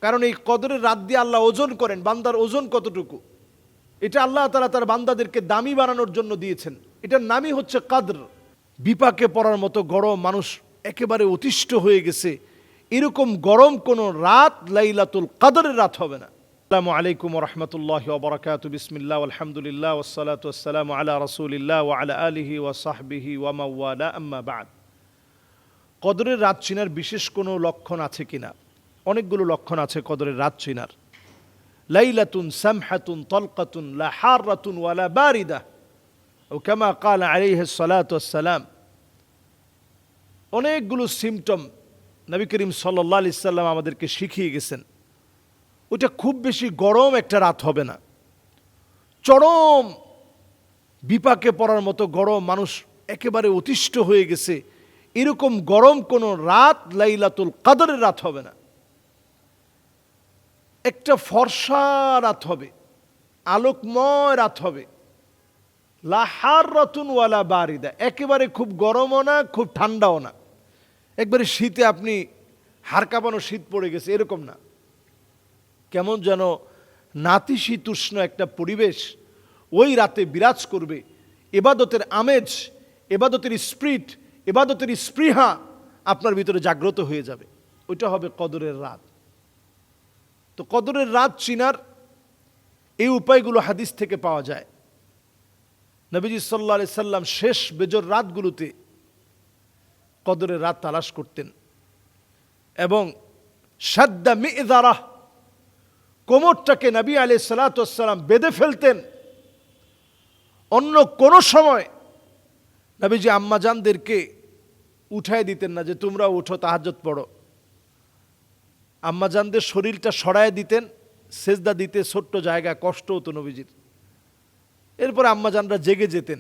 কারণ এই কদরের রাত দিয়ে আল্লাহ ওজন করেন বান্দার ওজন কতটুকু। এটা আল্লাহ তাআলা তার বান্দাদেরকে দামি বানানোর জন্য দিয়েছেন। এটার নামই হচ্ছে কদর। বিপাকে পড়ার মতো গরম, মানুষ একেবারে অতিষ্ঠ হয়ে গেছে, এরকম গরম কোনো রাত লাইলাতুল কদরের রাত হবে না। আসসালামু আলাইকুম ওয়া রাহমাতুল্লাহি ওয়া বারাকাতুহু। বিসমিল্লাহ আলহামদুলিল্লাহ ওয়াসসালাতু ওয়াসসালামু আলা রাসূলিল্লাহ ওয়া আলা আলিহি ওয়া সাহবিহি ওয়া মাওয়ালা, আম্মা বা'দ। কদরের রাত চিনার বিশেষ কোনো লক্ষণ আছে কিনা? অনেকগুলো লক্ষণ আছে কদরের রাত চিনার। লাইলাতুন সামহাতুন তালকাতুন লা হারাতুন ওয়ালা বারিদা ও কামা ক্বালা আলাইহিস সালাতু ওয়াসসালাম। অনেকগুলো সিমটম নবী করিম সাল্লাল্লাহু আলাইহি সাল্লাম আমাদেরকে শিখিয়ে গেছেন। ওটা খুব বেশি গরম একটা রাত হবে না, চরম বিপাকে পড়ার মতো গরম, মানুষ একেবারে অতিষ্ঠ হয়ে গেছে, এরকম গরম কোনো রাত লাইলাতুল কদরের রাত হবে না। একটা ফর্সা রাত হবে, আলোকময় রাত হবে। লা হারাতুন ওয়ালা বারিদা, একেবারে খুব গরমও না খুব ঠান্ডাও না, একবারে শীতে আপনি হাড় কাঁপানো শীত পড়ে গেছে এরকম না। কেমন যেন নাতিশীতোষ্ণ একটা পরিবেশ ওই রাতে বিরাজ করবে। ইবাদতের আমেজ, ইবাদতের স্পিরিট, ইবাদতের স্পৃহা আপনার ভিতরে জাগ্রত হয়ে যাবে। ওইটা হবে কদরের রাত। তো কদরের রাত চিনার এই উপায়গুলো হাদিস থেকে পাওয়া যায়। নবীজি সাল্লাল্লাহু আলাইহি সাল্লাম শেষ বেজর রাতগুলোতে কদরের রাত তালাশ করতেন এবং সাদ্দা মি'যারাহ, কোমরটাকে নবী আলাইহিস সালাতু ওয়াস সালাম বেঁধে ফেলতেন। অন্য কোনো সময় নবীজি আম্মাজানদেরকে উঠায় দিতেন না যে তোমরা উঠো তাহাজ্জুদ পড়ো। আম্মাজানদের শরীরটা সরায় দিতেন, সেজদা দিতে ছোট্ট জায়গা, কষ্ট হতো নবীজির। এরপরে আম্মাজানরা জেগে যেতেন,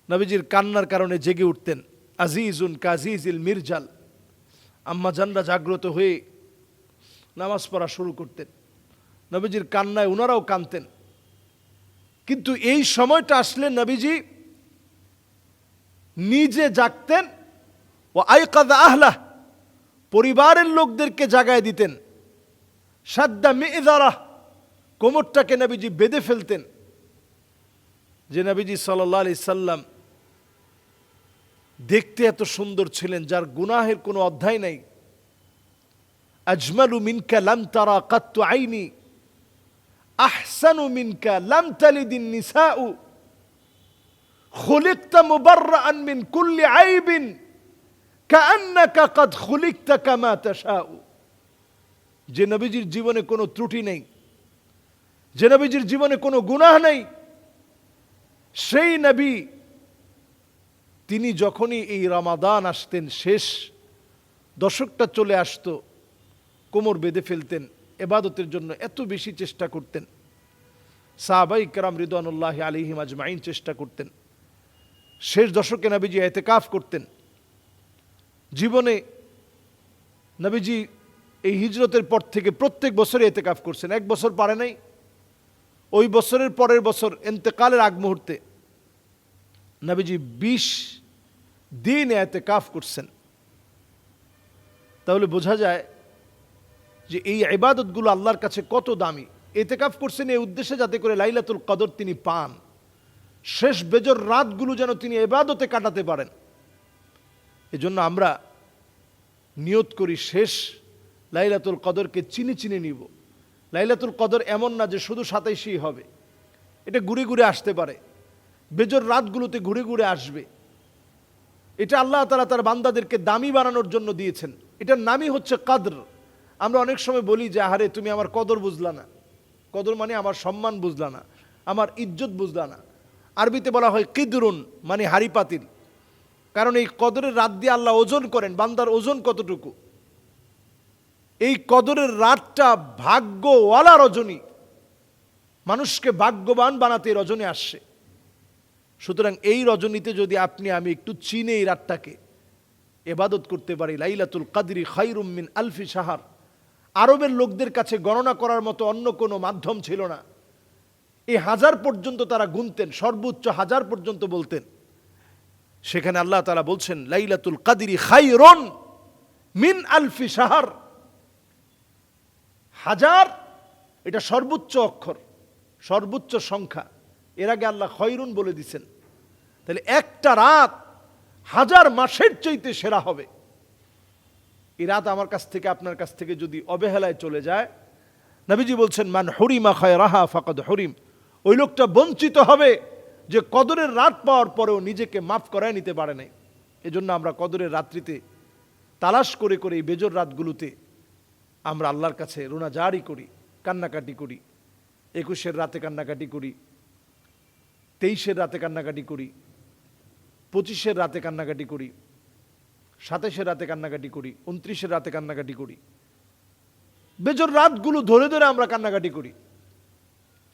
নবীজির কান্নার কারণে জেগে উঠতেন। আজিজুন কাজিজিল মিরজাল, আম্মাজানরা জাগ্রত হয়ে নামাজ পড়া শুরু করতেন। নবীজির কান্নায় ওনারাও কাঁদতেন। কিন্তু এই সময়টা আসলে নবীজি নিজে জাগতেন ও আয়কাযা আহলাহ, পরিবারের লোকদেরকে জাগায় দিতেন। সাদ্দা মি'যারাহ, কোমরটাকে নবীজি বেঁধে ফেলতেন। যে নবীজি সাল্লাল্লাহু আলাইহি সাল্লাম দেখতে এত সুন্দর ছিলেন, যার গুনাহের কোনো অধ্যায় নাই। আজমালু মিনকা লাম তারা কাত্তু আইনি, আহসানু মিনকা লাম তালিদিন নিসাউ, খুলিকতা মুবাররাআন মিন কুল্লি আইবিন কাআন্নাকা কাদ খুলিকতা কামা তাশাউ। যে নবীজির জীবনে কোনো ত্রুটি নেই, যে নবীজির জীবনে কোনো গুনাহ নেই, সেই নবী তিনি যখনই এই রমাদান আসতেন, শেষ দশকটা চলে আসতো, কোমর বেঁধে ফেলতেন, ইবাদতের জন্য এত বেশি চেষ্টা করতেন। সাহাবাই কেরাম রিদওয়ানুল্লাহি আলাইহিম আজমাইন চেষ্টা করতেন। শেষ দশকে নবীজি ইতিকাফ করতেন। জীবনে নবীজি এই হিজরতের পর থেকে প্রত্যেক বছরে ইতিকাফ করছেন। এক বছর পারে নাই, ওই বছরের পরের বছর ইন্তেকালের আগ মুহূর্তে নবীজি 20 দিন ইতিকাফ করছেন। তাহলে বোঝা যায় যে এই ইবাদতগুলো আল্লাহর কাছে কত দামি। ইতিকাফ করছেন এই উদ্দেশ্যে যাতে করে লাইলাতুল কদর তিনি পান, শেষ বেজর রাতগুলো যেন তিনি ইবাদতে কাটাতে পারেন। এজন্য আমরা নিয়ত করি শেষ লাইলাতুল কদরকে চিনি চিনি নিব। লাইলাতুল কদর এমন না যে শুধু 27ই হবে, এটা ঘুরে ঘুরে আসতে পারে, বেজর রাতগুলোতে ঘুরে ঘুরে আসবে। এটা আল্লাহ তাআলা তার বান্দাদেরকে দামি বানানোর জন্য দিয়েছেন। এটার নামই হচ্ছে কদর। আমরা অনেক সময় বলি যে আহারে তুমি আমার কদর বুঝলা না। কদর মানে আমার সম্মান বুঝলা না, আমার ইজ্জত বুঝলা না। আরবিতে বলা হয় কিদরুন, মানে হাড়ি পাতিল। কারণ এই কদরের রাত দিয়ে আল্লাহ ওজন করেন বান্দার ওজন কতটুকু। এই কদরের রাতটা ভাগ্যওয়ালা রজনী, মানুষকে ভাগ্যবান বানাতে রজনী আসছে। সুতরাং এই রজনীতে যদি আপনি আমি একটু চিনে এই রাতটাকে ইবাদত করতে পারি, লাইলাতুল কদরি খায়রুম মিন আলফি শাহর। আরবের লোকদের কাছে গণনা করার মতো অন্য কোনো মাধ্যম ছিল না। এই 1000 পর্যন্ত তারা গুনতেন, সর্বোচ্চ 1000 পর্যন্ত বলতেন। সেখানে আল্লাহ তাআলা বলছেন লাইলাতুল কদরি খায়রুন মিন আলফি শাহর। হাজার এটা সর্বোচ্চ অক্ষর, সর্বোচ্চ সংখ্যা। এর আগে আল্লাহ খয়রুন বলে দিছেন। তাহলে একটা রাত হাজার মাসের চাইতে সেরা হবে। এই রাত আমার কাছ থেকে আপনার কাছ থেকে যদি অবহেলায় চলে যায়, নবীজি বলছেন মান হুরিমা খায়রাহা ফাকাদ হুরিম, ওই লোকটা বঞ্চিত হবে যে কদরের রাত পাওয়ার পরেও নিজেকে মাফ করায় নিতে পারে নাই। এজন্য আমরা কদরের রাত্রিতে তালাশ করে করে এই বেজর রাতগুলোতে আমরা আল্লাহর কাছে রোনাজারি করি, কান্নাকাটি করি। 21-এর রাতে কান্নাকাটি করি, 23-এর রাতে কান্নাকাটি করি, 25-এর রাতে কান্নাকাটি করি, 27-এর রাতে কান্নাকাটি করি, 29-এর রাতে কান্নাকাটি করি। বেজর রাতগুলো ধরে ধরে আমরা কান্নাকাটি করি,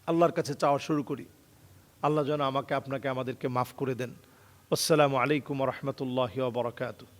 আল্লাহর কাছে চাওয়া শুরু করি। আল্লাহ যেন আমাকে আপনাকে আমাদেরকে মাফ করে দেন। আসসালামু আলাইকুম ওয়া রাহমাতুল্লাহি ওয়া বারাকাতুহু।